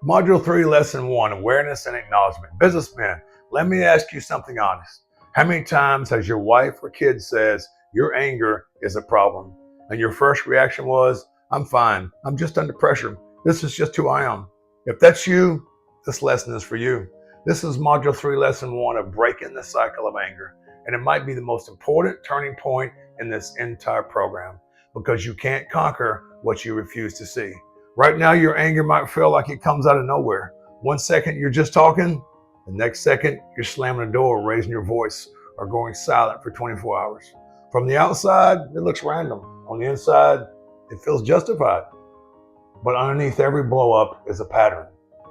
Module 3, Lesson 1, Awareness and Acknowledgement. Businessmen, let me ask you something honest. How many times has your wife or kid says your anger is a problem and your first reaction was, I'm fine, I'm just under pressure, this is just who I am? If that's you, this lesson is for you. This is Module 3, Lesson 1 of breaking the cycle of anger. And it might be the most important turning point in this entire program because you can't conquer what you refuse to see. Right now, your anger might feel like it comes out of nowhere. 1 second, you're just talking. The next second, you're slamming the door, raising your voice, or going silent for 24 hours. From the outside, it looks random. On the inside, it feels justified. But underneath every blow up is a pattern,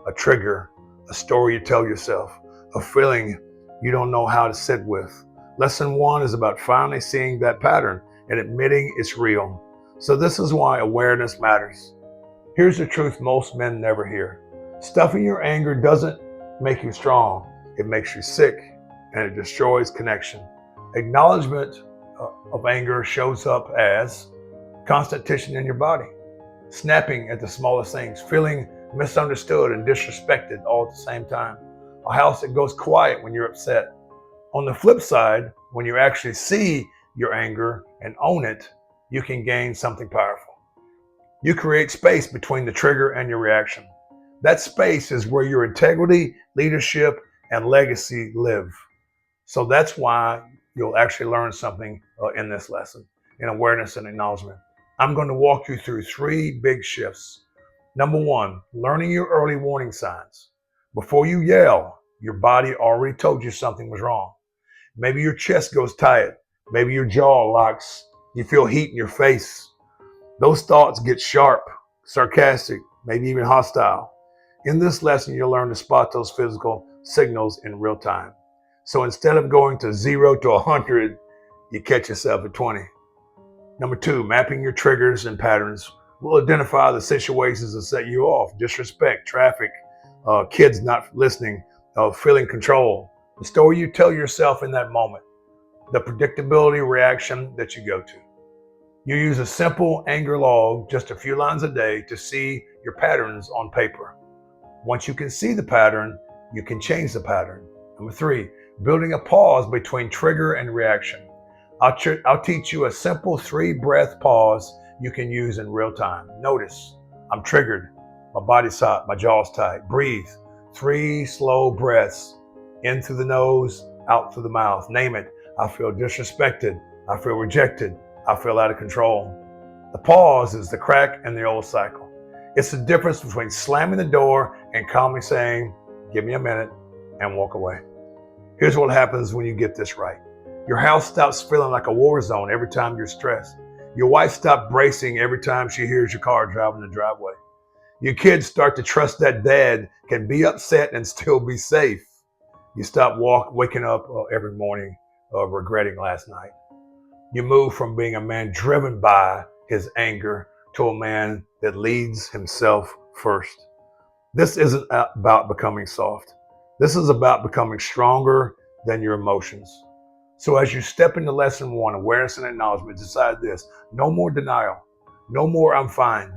a trigger, a story you tell yourself, a feeling you don't know how to sit with. Lesson 1 is about finally seeing that pattern and admitting it's real. So this is why awareness matters. Here's the truth most men never hear. Stuffing your anger doesn't make you strong. It makes you sick and it destroys connection. Acknowledgement of anger shows up as constant tension in your body, snapping at the smallest things, feeling misunderstood and disrespected all at the same time, a house that goes quiet when you're upset. On the flip side, when you actually see your anger and own it, you can gain something powerful. You create space between the trigger and your reaction. That space is where your integrity, leadership, and legacy live. So that's why you'll actually learn something in this lesson, in awareness and acknowledgement. I'm going to walk you through 3 big shifts. Number 1, learning your early warning signs. Before you yell, your body already told you something was wrong. Maybe your chest goes tight. Maybe your jaw locks. You feel heat in your face. Those thoughts get sharp, sarcastic, maybe even hostile. In this lesson, you'll learn to spot those physical signals in real time. So instead of going to 0 to 100, you catch yourself at 20. Number 2, mapping your triggers and patterns. We'll identify the situations that set you off: disrespect, traffic, kids not listening, feeling control. The story you tell yourself in that moment, the predictability reaction that you go to. You use a simple anger log, just a few lines a day, to see your patterns on paper. Once you can see the pattern, you can change the pattern. Number 3, building a pause between trigger and reaction. I'll teach you a simple 3-breath pause you can use in real time. Notice, I'm triggered, my body's hot, my jaw's tight. Breathe, 3 slow breaths, in through the nose, out through the mouth. Name it. I feel disrespected, I feel rejected, I feel out of control. The pause is the crack in the old cycle. It's the difference between slamming the door and calmly saying, give me a minute, and walk away. Here's what happens when you get this right. Your house stops feeling like a war zone every time you're stressed. Your wife stops bracing every time she hears your car driving the driveway. Your kids start to trust that dad can be upset and still be safe. You stop waking up every morning regretting last night. You move from being a man driven by his anger to a man that leads himself first. This isn't about becoming soft. This is about becoming stronger than your emotions. So as you step into lesson 1, awareness and acknowledgement, decide this: no more denial, no more I'm fine,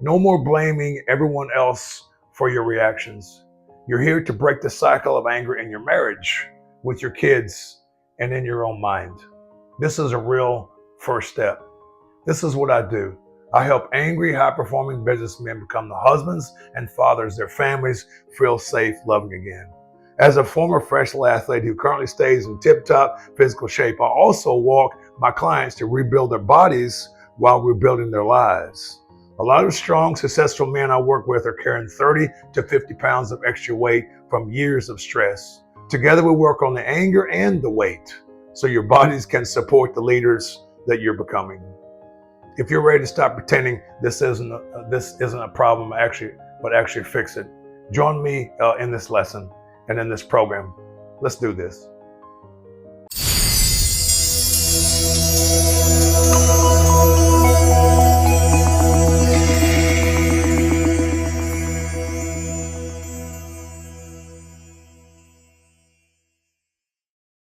no more blaming everyone else for your reactions. You're here to break the cycle of anger in your marriage, with your kids, and in your own mind. This is a real first step. This is what I do. I help angry, high-performing businessmen become the husbands and fathers their families feel safe loving again. As a former professional athlete who currently stays in tip-top physical shape, I also walk my clients to rebuild their bodies while rebuilding their lives. A lot of strong, successful men I work with are carrying 30 to 50 pounds of extra weight from years of stress. Together we work on the anger and the weight, so your bodies can support the leaders that you're becoming. If you're ready to stop pretending this isn't a problem, but actually fix it, join me in this lesson and in this program. Let's do this.